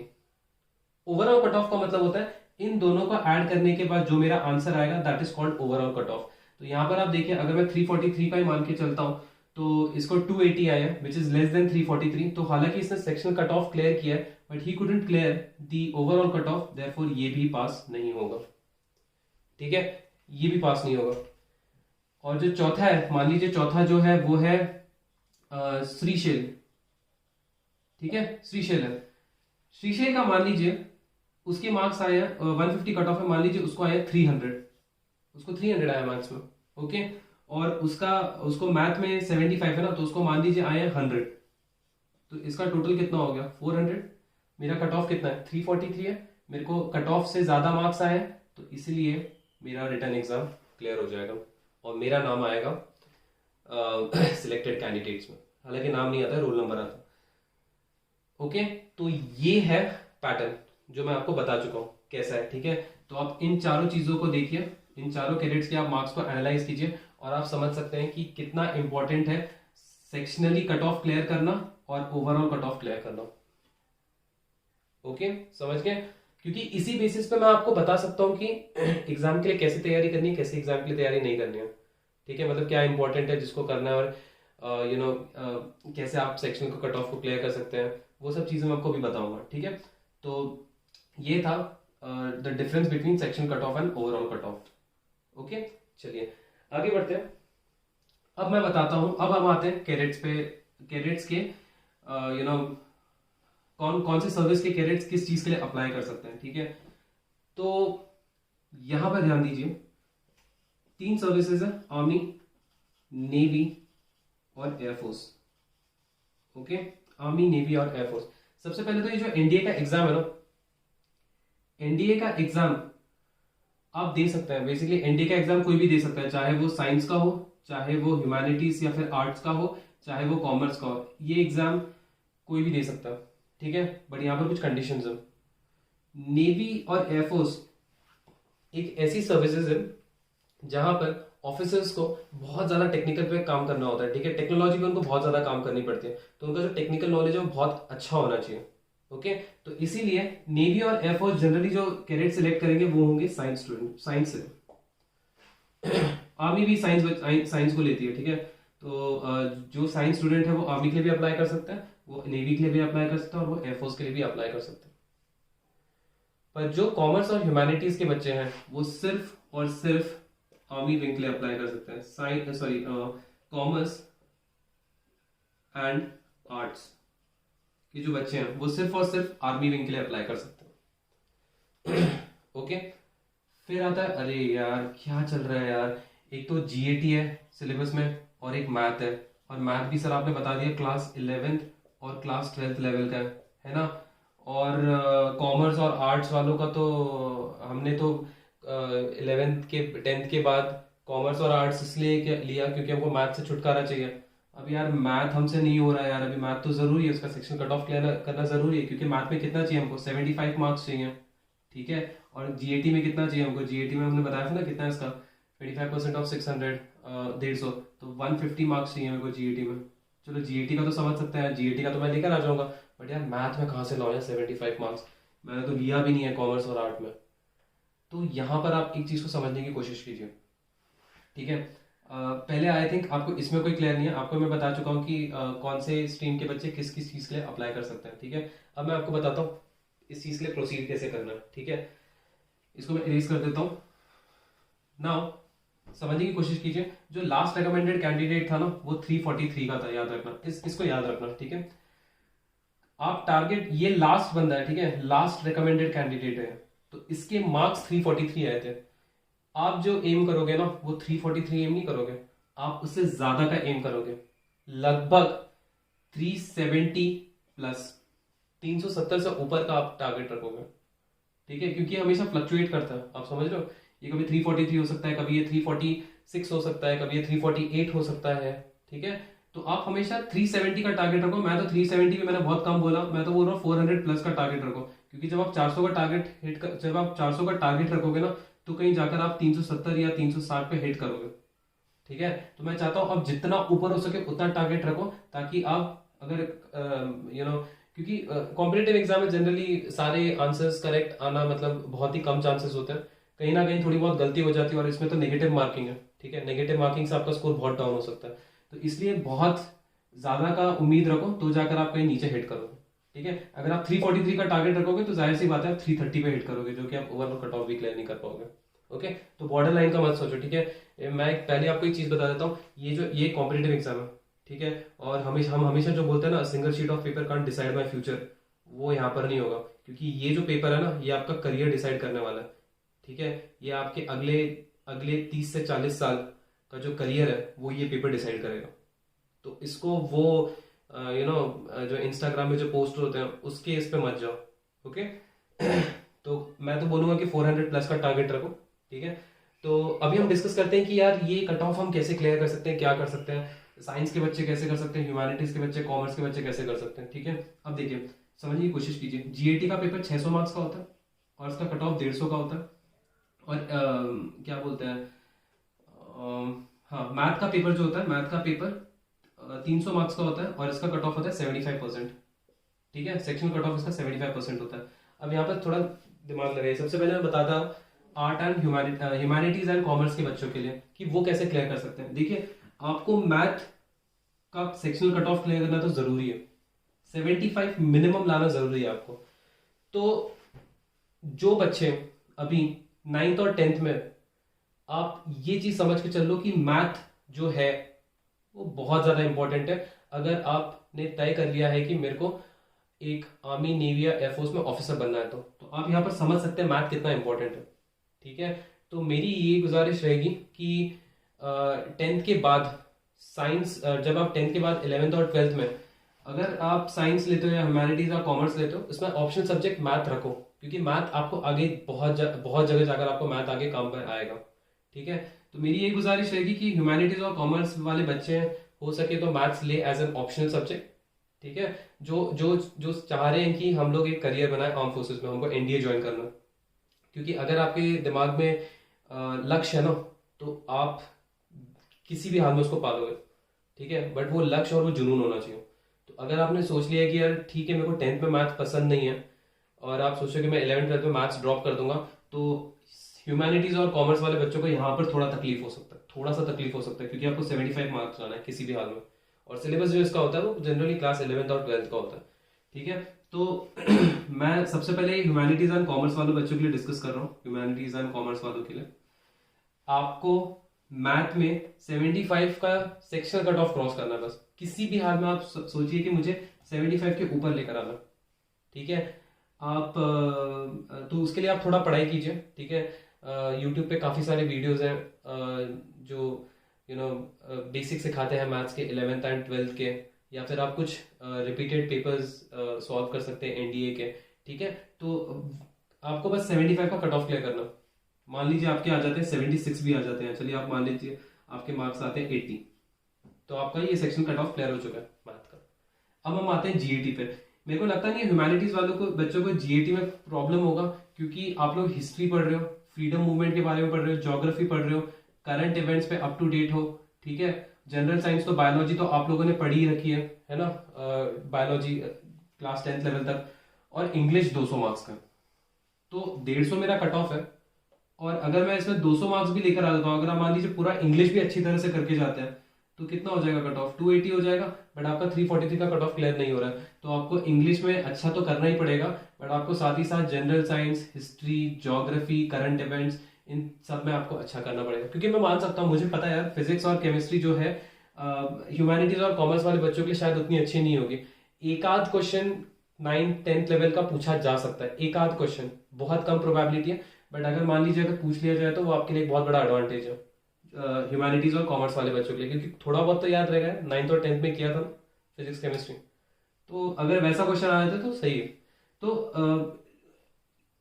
ओवरऑल कट ऑफ का मतलब होता है इन दोनों को ऐड करने के बाद जो मेरा आंसर आएगा that is called overall cut of. तो यहां पर आप देखिए अगर मैं 343 का ही मान के चलता हूं तो इसको 280 आया विच इज लेस देन 343। तो हालांकि इसने सेक्शनल कट ऑफ क्लियर किया है but he couldn't clear the overall cut of, therefore ये भी पास नहीं होगा। ठीक है, ये भी पास नहीं होगा। और जो चौथा है, मान लीजिए चौथा जो है वो है श्रीशैल। ठीक है, श्रीशैल है। श्रीशैल का मान लीजिए उसके मार्क्स आए हैं 150 कट ऑफ है, मान लीजिए उसको आया 300, उसको 300 आया मार्क्स में। ओके, और उसको मैथ में 75 है ना, तो उसको मान लीजिए आए 100। तो इसका टोटल कितना हो गया 400। मेरा कट ऑफ कितना है 343 है, मेरे को कट ऑफ से ज्यादा मार्क्स आए हैं, तो इसलिए मेरा रिटर्न एग्जाम क्लियर हो जाएगा और मेरा नाम आएगा सिलेक्टेड कैंडिडेट्स में। हालांकि नाम नहीं आता है, रोल नंबर आता है। ओके, तो ये है पैटर्न जो मैं आपको बता चुका हूं कैसा है। ठीक है, तो आप इन चारों चीजों को देखिए, इन चारों कैडेट्स के आप मार्क्स को एनालाइज कीजिए और आप समझ सकते हैं कि कितना इंपॉर्टेंट है सेक्शनली कट ऑफ क्लियर करना और ओवरऑल कट ऑफ क्लियर करना। ओके, समझ गए? क्योंकि इसी बेसिस पे मैं आपको बता सकता हूं कि एग्जाम के लिए कैसे तैयारी करनी है, कैसे एग्जाम के लिए तैयारी नहीं करनी है। ठीक है, मतलब क्या इंपॉर्टेंट है जिसको करना है, और कैसे आप सेक्शन को कट ऑफ को क्लियर कर सकते हैं, वो सब चीजें मैं आपको भी बताऊंगा। ठीक है, तो ये था the difference between section cut off and overall cut of. Okay, चलिए आगे बढ़ते हैं। अब मैं बताता हूं, अब हम आते हैं कैडेट्स पे। कैडेट्स के कौन कौन से सर्विस के कैडेट्स किस चीज के लिए अप्लाई कर सकते हैं। ठीक है, तो यहां पर ध्यान दीजिए, 3 सर्विसेज है, आर्मी, नेवी और एयरफोर्स। ओके, आर्मी, नेवी और एयरफोर्स। सबसे पहले तो ये जो एनडीए का एग्जाम है ना, एनडीए का एग्जाम आप दे सकते हैं। बेसिकली एनडीए का एग्जाम कोई भी दे सकता है, चाहे वो साइंस का हो, चाहे वो ह्यूमैनिटीज या फिर आर्ट्स का हो, चाहे वो कॉमर्स का हो, ये एग्जाम कोई भी दे सकता है। ठीक है, बट यहां पर कुछ कंडीशंस है। नेवी और एयरफोर्स एक ऐसी सर्विसेज है जहां पर ऑफिसर्स को बहुत ज्यादा टेक्निकल पे काम करना होता है। ठीक है, टेक्नोलॉजी पे उनको बहुत ज्यादा काम करनी पड़ती है, तो उनका जो टेक्निकल नॉलेज है वो बहुत अच्छा होना चाहिए। ओके, तो इसीलिए नेवी और एयरफोर्स जनरली जो कैडेट सिलेक्ट करेंगे वो होंगे साइंस स्टूडेंट, साइंस से। आर्मी भी साइंस को लेती है। ठीक है, तो जो साइंस स्टूडेंट है वो आर्मी के लिए भी अप्लाई कर सकता है, वो नेवी के लिए भी अप्लाई कर सकता है, और वो एयरफोर्स के लिए भी अप्लाई कर सकते हैं। पर जो कॉमर्स और ह्यूमैनिटीज के बच्चे हैं वो सिर्फ और सिर्फ आर्मी विंग के लिए अप्लाई कर सकते हैं। कॉमर्स एंड आर्ट्स के जो बच्चे हैं वो सिर्फ और सिर्फ आर्मी विंग के लिए अप्लाई कर सकते हैं। ओके, फिर आता है, अरे यार क्या चल रहा है यार, एक तो जीएटी है सिलेबस में और एक मैथ है, और मैथ भी सर आपने बता दिया क्लास 11th और क्लास 12th लेवल का है ना। और कॉमर्स और आर्ट्स वालों का तो हमने तो 11th के 10th के बाद कॉमर्स और आर्ट्स इसलिए लिया क्योंकि हमको मैथ से छुटकारा चाहिए। अब यार मैथ हमसे नहीं हो रहा है यार, अभी मैथ तो जरूरी है, उसका सेक्शन कट ऑफ क्लियर करना जरूरी है, क्योंकि मैथ में कितना चाहिए हमको 75 मार्क्स चाहिए। ठीक है, और जीएटी में कितना चाहिए हमको, जीएटी में हमने बताया था ना कितना है इसका, 25% ऑफ 600, 150, तो 150 मार्क्स चाहिए मेरे को जीएटी में। चलो जीएटी का तो समझ सकते हैं, जीएटी का तो मैं लेकर आ जाऊंगा, बट यार मैथ में कहाँ से लाऊं यार 75 मार्क्स, मैंने तो लिया भी नहीं है कॉमर्स और आर्ट में। तो यहाँ पर आप एक चीज को समझने की कोशिश कीजिए। ठीक है, पहले आई थिंक आपको इसमें कोई क्लियर नहीं है, आपको मैं बता चुका हूँ कि कौन से स्ट्रीम के बच्चे किस किस चीज के लिए अप्लाई कर सकते हैं। ठीक है, अब मैं आपको बताता हूँ इस चीज के लिए प्रोसीड कैसे करना है। ठीक है, इसको मैं इरेज कर देता हूँ। नाउ समझने की कोशिश कीजिए, जो लास्ट रिकमेंडेड कैंडिडेट था ना वो 343 का था, याद रखना, इसको याद रखना। ठीक है, आप टारगेट, ये लास्ट बंदा है, ठीक है, लास्ट रिकमेंडेड कैंडिडेट है, तो इसके मार्क्स 343 आए थे। आप जो एम करोगे ना वो 343 एम नहीं करोगे, आप उससे ज्यादा का एम करोगे, लगभग 370 प्लस, 370 से ऊपर का आप टारगेट रखोगे। ठीक है, क्योंकि हमेशा फ्लक्चुएट करता है, आप समझ रहे हो, ये कभी 343 हो सकता है, कभी ये 346 हो सकता है, कभी ये 348 हो सकता है। ठीक है, तो आप हमेशा 370 का टारगेट रखो। मैं तो 370 भी मैंने बहुत कम बोला, मैं तो बोल रहा हूँ 400 प्लस का टारगेट रखो, क्योंकि जब आप 400 का टारगेट हिट कर, जब आप 400 का टारगेट रखोगे ना तो कहीं जाकर आप 370 या 360 पे हिट करोगे। ठीक है, तो मैं चाहता हूं आप जितना ऊपर हो सके उतना टारगेट रखो, ताकि आप अगर क्योंकि कॉम्पिटेटिव एग्जाम में जनरली सारे आंसर्स करेक्ट आना मतलब बहुत ही कम चांसेस होते हैं, कहीं ना कहीं थोड़ी बहुत गलती हो जाती है, और इसमें तो नेगेटिव मार्किंग है। ठीक है, नेगेटिव मार्किंग से आपका स्कोर बहुत डाउन हो सकता है, तो इसलिए बहुत ज्यादा का उम्मीद रखो तो जाकर आप कहीं नीचे हिट करोगे। ठीक है, अगर आप 343 का टारगेट रखोगे तो जाहिर सी बात है आप 330 पे हिट करोगे, जो कि आप ओवरऑल कट ऑफ भी क्लियर नहीं कर पाओगे। ओके, तो बॉर्डर लाइन का मत सोचो। ठीक है, मैं पहले आपको एक चीज बता देता हूँ, ये कॉम्पिटेटिव एग्जाम है। ठीक है, और हम हमेशा जो बोलते हैं ना, single sheet of paper can't decide my future, वो यहाँ पर नहीं होगा, क्योंकि ये जो पेपर है ना ये आपका करियर डिसाइड करने वाला है। ठीक है, ये आपके अगले अगले 30 से 40 साल का जो करियर है वो ये पेपर डिसाइड करेगा। तो इसको वो जो इंस्टाग्राम में जो पोस्ट होते हैं उसके इस पे मत जाओ। ओके। तो मैं तो बोलूंगा कि 400 प्लस का टारगेट रखो। ठीक है। तो अभी हम डिस्कस करते हैं कि यार ये कट ऑफ हम कैसे क्लियर कर सकते हैं, क्या कर सकते हैं, साइंस के बच्चे कैसे कर सकते हैं, ह्यूमैनिटीज के बच्चे, कॉमर्स के बच्चे कैसे कर सकते हैं। ठीक है। अब देखिए, समझने की कोशिश कीजिए। जीएटी का पेपर 600 मार्क्स का होता है और इसका कट ऑफ 150 का होता है। और क्या बोलते हैं, हाँ, मैथ का पेपर जो होता है, मैथ का पेपर 300 मार्क्स का होता है और इसका कट ऑफ होता है 75%। ठीक है। सेक्शन कट ऑफ इसका 75% होता है। अब यहाँ पर थोड़ा दिमाग लगाइए। सबसे पहले मैं बताता हूँ art and humanities and commerce के बच्चों के लिए कि वो कैसे क्लियर कर सकते हैं। देखिए, आपको मैथ का सेक्शनल कट ऑफ क्लियर करना तो जरूरी है, 75 मिनिमम लाना जरूरी है आपको। तो जो बच्चे अभी 9th और 10th में, आप ये चीज समझ के चल लो कि मैथ जो है वो बहुत ज्यादा इंपॉर्टेंट है। अगर आपने तय कर लिया है कि मेरे को एक आर्मी, नेवी या एयरफोर्स में ऑफिसर बनना है, तो आप यहाँ पर समझ सकते हैं मैथ कितना इंपॉर्टेंट है। ठीक है। तो मेरी ये गुजारिश रहेगी कि 10th के बाद साइंस, जब आप 10th के बाद 11th और 12th में अगर आप साइंस लेते हो या ह्यूमैनिटीज या कॉमर्स लेते हो, इसमें ऑप्शनल सब्जेक्ट मैथ रखो, क्योंकि मैथ आपको आगे बहुत जगह जाकर आपको मैथ आगे काम पर आएगा। ठीक है। तो मेरी ये गुजारिश रहेगी कि ह्यूमैनिटीज और कॉमर्स वाले बच्चे हो सके तो मैथ्स ले एज एन ऑप्शनल सब्जेक्ट। ठीक है। जो जो जो चाह रहे हैं कि हम लोग एक करियर बनाए आर्म फोर्सेस में, हमको एनडीए ज्वाइन करना है, क्योंकि अगर आपके दिमाग में लक्ष्य है ना, तो आप किसी भी हाल में उसको पालोगे। ठीक है। बट वो लक्ष्य और वो जुनून होना चाहिए। तो अगर आपने सोच लिया कि यार ठीक है, मेरे को 10th में मैथ पसंद नहीं है और आप सोचो कि मैं 11th 12th में मैथ्स ड्रॉप कर दूंगा, तो ह्यूमैनिटीज और कॉमर्स वाले बच्चों को यहाँ पर थोड़ा तकलीफ हो सकता है, थोड़ा सा तकलीफ हो सकता है, क्योंकि आपको 75 मार्क्स लाना है किसी भी हाल में। और सिलेबस जो इसका होता है वो जनरली क्लास 11th और 12th का होता है। ठीक है। तो मैं सबसे पहले ह्यूमैनिटीज एंड कॉमर्स वाले बच्चों के लिए डिस्कस कर रहा हूँ, ह्यूमैनिटीज एंड कॉमर्स वालों के लिए। आपको मैथ में 75 का सेक्शनल कट ऑफ क्रॉस करना है बस। किसी भी हाल में आप सोचिए कि मुझे 75 के ऊपर लेकर आना। ठीक है। आप तो उसके लिए आप थोड़ा पढ़ाई कीजिए। ठीक है। यूट्यूब पे काफ़ी सारे वीडियोस हैं जो बेसिक सिखाते हैं मैथ्स के 11th एंड 12th के, या फिर आप कुछ रिपीटेड पेपर्स सॉल्व कर सकते हैं एनडीए के। ठीक है। तो आपको बस 75 का कट ऑफ क्लियर करना। मान लीजिए आपके आ जाते हैं 76 भी आ जाते हैं, चलिए आप मान लीजिए आपके मार्क्स आते हैं 80, तो आपका ये सेक्शन कट ऑफ क्लियर हो चुका है मैथ का। अब हम आते हैं जीएटी पे। मेरे को लगता नहीं है ह्यूमैनिटीज वालों को, बच्चों को जीएटी में प्रॉब्लम होगा, क्योंकि आप लोग हिस्ट्री पढ़ रहे हो, फ्रीडम मूवमेंट के बारे में पढ़ रहे हो, ज्योग्राफी पढ़ रहे हो, करंट इवेंट्स पे अप टू डेट हो। ठीक है। जनरल साइंस तो बायोलॉजी तो आप लोगों ने पढ़ी ही रखी है ना, बायोलॉजी क्लास 10th लेवल तक। और इंग्लिश 200 मार्क्स का, तो 150 मेरा कट ऑफ है। और अगर मैं इसमें 200 मार्क्स भी लेकर आ जाता हूँ, अगर आप मान लीजिए पूरा इंग्लिश भी अच्छी तरह से करके जाते हैं, तो कितना हो जाएगा कट ऑफ, 280 हो जाएगा। बट आपका 343 का कट ऑफ क्लियर नहीं हो रहा है, तो आपको इंग्लिश में अच्छा तो करना ही पड़ेगा, बट आपको साथ ही साथ general science, history, geography, current events, इन सब में आपको अच्छा करना पड़ेगा। क्योंकि मैं मान सकता हूँ, मुझे पता है यार, फिजिक्स और केमिस्ट्री जो है ह्यूमैनिटीज और कॉमर्स वाले बच्चों के लिए शायद उतनी अच्छी नहीं होगी। एक आध क्वेश्चन 9th 10th लेवल का पूछा जा सकता है, एक आध क्वेश्चन, बहुत कम प्रोबेबिलिटी है। बट अगर मान लीजिए अगर पूछ लिया जाए तो वो आपके लिए एक बहुत बड़ा एडवांटेज है ह्यूमैनिटीज और कॉमर्स वाले बच्चों के लिए, क्योंकि थोड़ा बहुत तो याद रहेगा, 9th और 10th में किया था फिजिक्स केमिस्ट्री, तो अगर वैसा क्वेश्चन आ जाता तो सही है। तो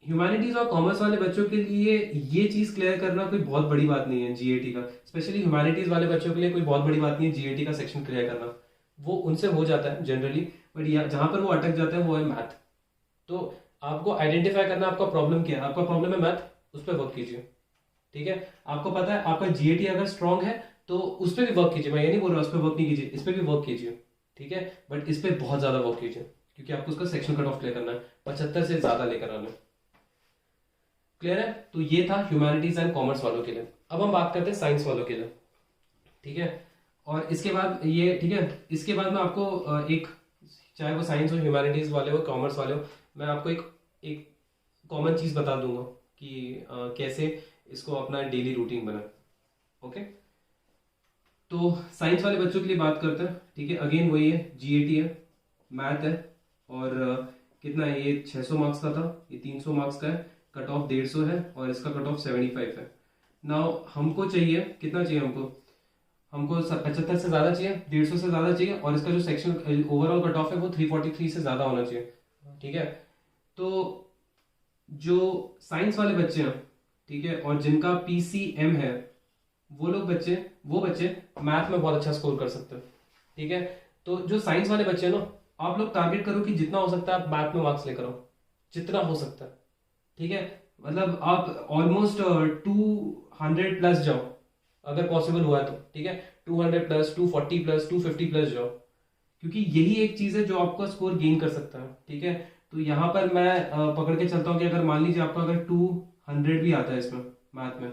ह्यूमैनिटीज और कॉमर्स वाले बच्चों के लिए ये चीज क्लियर करना कोई बहुत बड़ी बात नहीं है जीएटी का। स्पेशली ह्यूमैनिटीज वाले बच्चों के लिए कोई बहुत बड़ी बात नहीं है जीएटी का सेक्शन क्लियर करना, वो उनसे हो जाता है जनरली। बट जहां पर वो अटक जाता है वो है मैथ। तो आपको आइडेंटिफाई करना आपका प्रॉब्लम क्या है। आपका प्रॉब्लम है मैथ, उस पर वर्क कीजिए। ठीक है। आपको पता है आपका जीएटी अगर स्ट्रांग है तो उस पर भी वर्क कीजिए, मैं ये नहीं बोल रहा उस पर वर्क नहीं कीजिए, इस पर भी वर्क कीजिए। ठीक है। बट इस पर बहुत ज्यादा वर्क कीजिए, क्योंकि आपको उसका सेक्शन कट ऑफ क्लियर करना है, 75 से ज्यादा लेकर आना है। क्लियर है। तो ये था ह्यूमैनिटीज एंड कॉमर्स वालों के लिए। अब हम बात करते हैं साइंस वालों के लिए। ठीक है। और इसके बाद ये, ठीक है, इसके बाद मैं आपको एक, चाहे वो साइंस हो, ह्यूमैनिटीज वाले हो, कॉमर्स वाले हो, मैं आपको एक एक कॉमन चीज बता दूंगा कि कैसे इसको अपना डेली रूटीन बनाए। ओके। तो साइंस वाले बच्चों के लिए बात करते हैं। ठीक है। अगेन वही है, जीएटी है, मैथ है, और कितना है ये, 600 मार्क्स का था, ये 300 मार्क्स का है, कट ऑफ 150 है और इसका कट ऑफ 75 है। नाउ हमको चाहिए, कितना चाहिए हमको, हमको 75 से ज़्यादा चाहिए, 150 से ज़्यादा चाहिए, और इसका जो सेक्शन ओवरऑल कट ऑफ है वो 343 से ज़्यादा होना चाहिए। ठीक है। तो जो साइंस वाले बच्चे हैं, ठीक है, और जिनका पीसीएम है, वो बच्चे मैथ में बहुत अच्छा स्कोर कर सकते हैं। ठीक है। तो जो साइंस वाले बच्चे हैं ना, आप लोग टारगेट करो कि जितना हो सकता है आप मैथ में मार्क्स लेकर आओ, जितना हो सकता है। ठीक है। मतलब आप ऑलमोस्ट 200 प्लस जाओ अगर पॉसिबल हुआ तो। ठीक है। 200 प्लस, 240 प्लस, 250 प्लस जाओ, क्योंकि यही एक चीज है जो आपका स्कोर गेन कर सकता है। ठीक है। तो यहाँ पर मैं पकड़ के चलता हूँ कि अगर मान लीजिए आपका अगर 200 भी आता है इसमें मैथ में,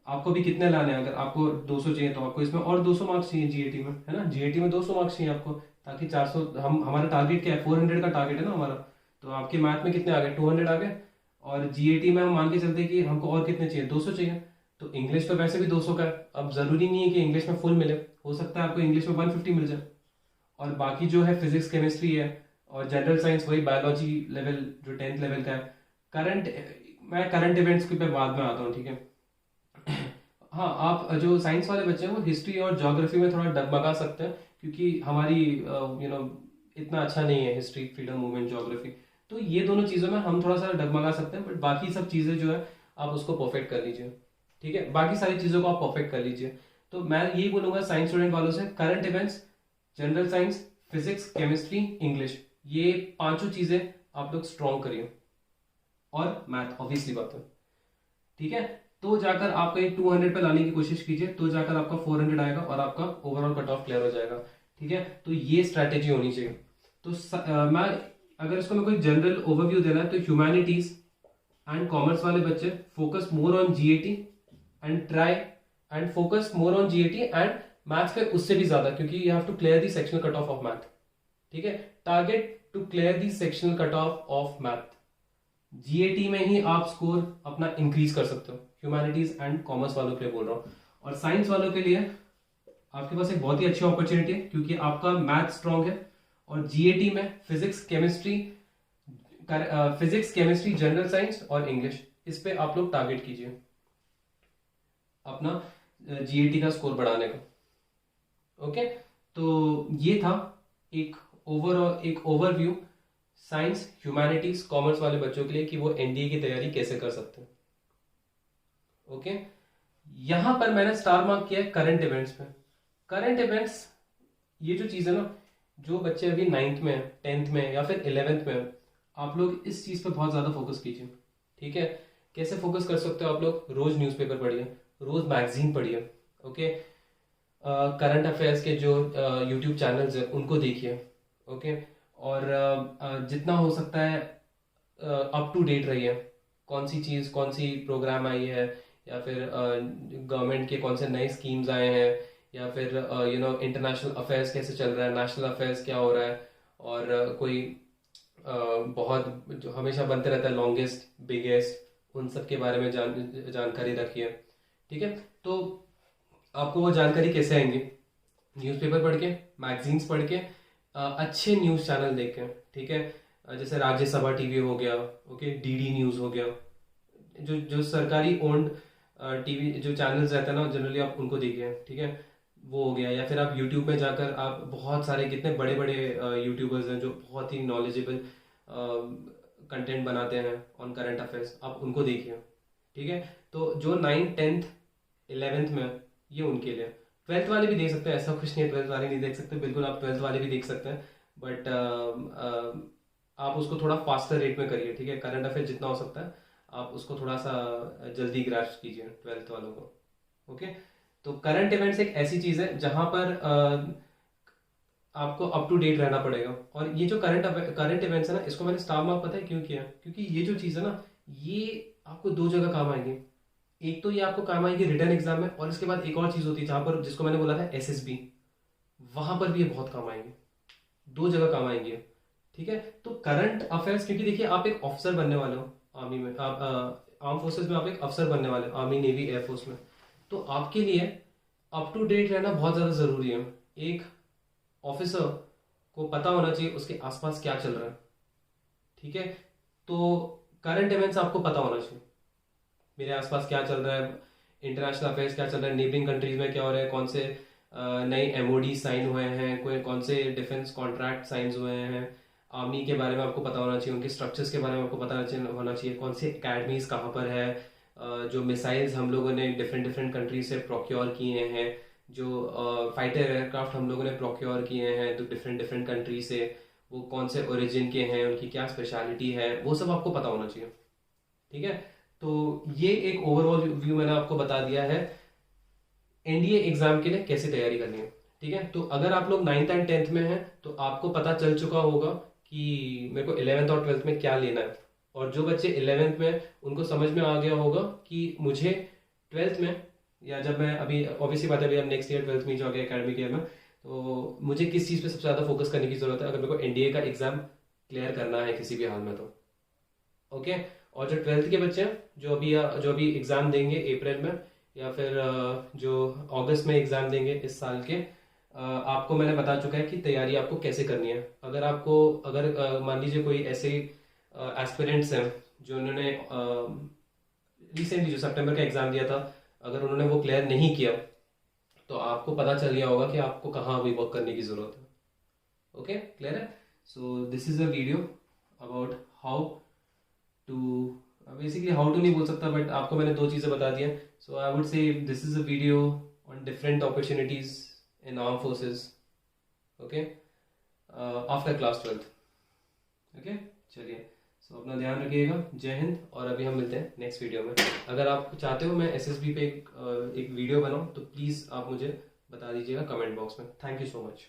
आपको भी कितने लाने हैं? अगर आपको 200 चाहिए तो आपको इसमें और 200 मार्क्स चाहिए जीएटी में, है ना। जीएटी में 200 मार्क्स चाहिए आपको, ताकि 400, हम हमारा टारगेट क्या है, 400 का टारगेट है ना हमारा। तो आपके मैथ में कितने आ गए? 200 आ गए। और जीएटी में हम मान के चलते हैं कि हमको और कितने चाहिए? 200 चाहिए। तो इंग्लिश तो वैसे भी 200 का है, अब जरूरी नहीं है कि इंग्लिश में फुल मिले, हो सकता है आपको इंग्लिश में 150 मिल जाए। और बाकी जो है फिजिक्स केमिस्ट्री है, और जनरल साइंस वही बायोलॉजी लेवल जो 10th लेवल का है। करंट मैं करंट इवेंट्स के पे बाद में आता हूँ। ठीक है। हाँ, आप जो साइंस वाले बच्चे हैं वो हिस्ट्री और ज्योग्राफी में थोड़ा डगमगा सकते हैं, क्योंकि हमारी इतना अच्छा नहीं है हिस्ट्री, फ्रीडम मूवमेंट, ज्योग्राफी। तो ये दोनों चीज़ों में हम थोड़ा सा डगमगा सकते हैं, बट बाकी सब चीज़ें जो है आप उसको परफेक्ट कर लीजिए। ठीक है। बाकी सारी चीज़ों को आप परफेक्ट कर लीजिए। तो मैं यही बोलूंगा साइंस स्टूडेंट वालों से, current events, general science, physics, chemistry, English, ये पांचों चीज़ें आप लोग स्ट्रॉन्ग करिए, और मैथ ऑब्वियसली बात है। ठीक है। तो जाकर आप कहीं 200 पे लाने की कोशिश कीजिए, तो जाकर आपका 400 आएगा और आपका ओवरऑल कट ऑफ क्लियर हो जाएगा। ठीक है। तो ये स्ट्रैटेजी होनी चाहिए। तो मैं अगर इसको मैं कोई जनरल ओवरव्यू देना है, तो ह्यूमैनिटीज एंड कॉमर्स वाले बच्चे focus more on GAT and try and focus more on GAT and maths पे उससे भी ज्यादा, क्योंकि you have to clear the sectional cut off math. ठीक है। Target to clear the sectional cut off math. GAT में ही आप स्कोर अपना इंक्रीज कर सकते हो, ह्यूमैनिटीज एंड कॉमर्स वालों के लिए बोल रहा हूँ। और साइंस वालों के लिए आपके पास एक बहुत ही अच्छी अपॉर्चुनिटी है, क्योंकि आपका मैथ स्ट्रांग है, और जीएटी में फिजिक्स केमिस्ट्री जनरल साइंस और इंग्लिश, इस पे आप लोग टारगेट कीजिए अपना जीएटी का स्कोर बढ़ाने का। ओके। तो ये था एक ओवरव्यू साइंस, ह्यूमैनिटीज, कॉमर्स वाले बच्चों के लिए कि वो एनडीए की तैयारी कैसे कर सकते हैं। ओके। यहां पर मैंने स्टार मार्क किया है करंट इवेंट्स में। करंट इवेंट्स, ये जो चीज है ना, जो बच्चे अभी 9th में, 10th में या फिर 11th में हैं, आप लोग इस चीज पे बहुत ज्यादा फोकस कीजिए। ठीक है। कैसे फोकस कर सकते हो? आप लोग रोज न्यूज़पेपर पढ़िए, रोज मैगजीन पढ़िए। ओके। करंट अफेयर्स के जो यूट्यूब चैनल्स हैं उनको देखिए। ओके। और जितना हो सकता है अप टू डेट रहिए, कौन सी चीज़, कौन सी प्रोग्राम आई है, या फिर गवर्नमेंट के कौन से नए स्कीम्स आए हैं, या फिर इंटरनेशनल अफेयर्स कैसे चल रहा है, नेशनल अफेयर्स क्या हो रहा है, और कोई बहुत जो हमेशा बनते रहता है लॉन्गेस्ट, बिगेस्ट, उन सब के बारे में जानकारी रखिए। ठीक है। तो आपको वो जानकारी कैसे आएंगी? न्यूज़पेपर पढ़ के, मैगजीन्स पढ़ के, अच्छे न्यूज़ चैनल देख के। ठीक है। जैसे राज्यसभा टीवी हो गया, ओके, डीडी न्यूज़ हो गया, जो जो सरकारी ओन्ड टीवी जो चैनल्स रहते हैं ना, जनरली आप उनको देखिए। ठीक है। वो हो गया। या फिर आप यूट्यूब में जाकर आप बहुत सारे कितने बड़े बड़े यूट्यूबर्स हैं जो बहुत ही नॉलेजेबल कंटेंट बनाते हैं ऑन करंट अफेयर्स, आप उनको देखिए। ठीक है। तो जो 9th 10th 11th में, ये उनके लिए। 12th वाले भी देख सकते हैं, ऐसा कुछ नहीं है 12th वाले नहीं देख सकते, बिल्कुल आप 12th वाले भी देख सकते हैं, बट आप उसको थोड़ा फास्टर रेट में करिए। ठीक है। करंट अफेयर जितना हो सकता है आप उसको थोड़ा सा जल्दी ग्रास्प कीजिए 12th वालों को। ओके। तो करंट इवेंट्स एक ऐसी चीज है जहां पर आपको अप टू डेट रहना पड़ेगा। और ये जो करंट इवेंट्स है ना, इसको मैंने स्टार मार्क पता है क्यों किया? क्योंकि ये जो चीज़ है ना, ये आपको दो जगह काम आएगी। एक तो ये आपको काम आएगी रिटर्न एग्जाम में, और इसके बाद एक और चीज़ होती है जहां पर, जिसको मैंने बोला था एसएसबी, वहां पर भी ये बहुत काम आएंगे, दो जगह काम आएंगे। ठीक है। तो करंट अफेयर्स, क्योंकि देखिए आप एक ऑफिसर बनने वाले हो आर्मी में, आप आर्म फोर्सेज में आप एक अफसर बनने वाले हो, आर्मी, नेवी, एयरफोर्स में। तो आपके लिए अप टू डेट रहना बहुत ज़्यादा ज़रूरी है। एक ऑफिसर को पता होना चाहिए उसके आसपास क्या चल रहा है। ठीक है। तो करंट इवेंट्स आपको पता होना चाहिए, मेरे आसपास क्या चल रहा है, इंटरनेशनल अफेयर्स क्या चल रहा है, नेबरिंग कंट्रीज में क्या हो रहा है, कौन से नए एमओडी साइन हुए हैं, कोई कौन से डिफेंस कॉन्ट्रैक्ट साइन हुए हैं, आर्मी के बारे में आपको पता होना चाहिए, उनके स्ट्रक्चर्स के बारे में आपको पता होना चाहिए, कौन सी अकेडमीज कहाँ पर है, जो मिसाइल्स हम लोगों ने डिफरेंट डिफरेंट कंट्री से प्रोक्योर किए हैं, जो फाइटर एयरक्राफ्ट हम लोगों ने प्रोक्योर किए हैं तो डिफरेंट डिफरेंट कंट्री से, वो कौन से ओरिजिन के हैं, उनकी क्या स्पेशलिटी है, वो सब आपको पता होना चाहिए। ठीक है, तो ये एक ओवरऑल व्यू मैंने आपको बता दिया है एनडीए एग्जाम के लिए कैसे तैयारी करनी है। ठीक है, तो अगर आप लोग 9th एंड 10th में हैं तो आपको पता चल चुका होगा कि मेरे को 11th और 12th में क्या लेना है, और जो बच्चे 11th में उनको समझ में आ गया होगा कि मुझे 12th में, या जब मैं अभी ऑब्वियसली बात है अभी नेक्स्ट ईयर 12th में जो आगे एकेडमिक ईयर में, तो मुझे किस चीज़ पे सबसे ज़्यादा फोकस करने की ज़रूरत है अगर मेरे को एनडीए का एग्जाम क्लियर करना है किसी भी हाल में तो। ओके, और जो 12th के बच्चे हैं जो अभी एग्ज़ाम देंगे अप्रैल में, या फिर जो अगस्त में एग्ज़ाम देंगे इस साल के, आपको मैंने बता चुका है कि तैयारी आपको कैसे करनी है। अगर मान लीजिए कोई ऐसे एस्पिरेंट्स हैं जो उन्होंने रिसेंटली जो सितंबर का एग्ज़ाम दिया था, अगर उन्होंने वो क्लियर नहीं किया तो आपको पता चल गया होगा कि आपको कहाँ अभी वर्क करने की ज़रूरत है। ओके, क्लियर है? So this is a video about how to, basically how to नहीं बोल सकता, बट आपको मैंने दो चीज़ें बता दी हैं। So I would say this is a video on different opportunities in arm forces, okay, after class 12th। Okay, चलिए, सो अपना ध्यान रखिएगा, जय हिंद, और अभी हम मिलते हैं नेक्स्ट वीडियो में। अगर आप चाहते हो मैं एसएसबी पे एक वीडियो बनाऊं तो प्लीज़ आप मुझे बता दीजिएगा कमेंट बॉक्स में। Thank you so much.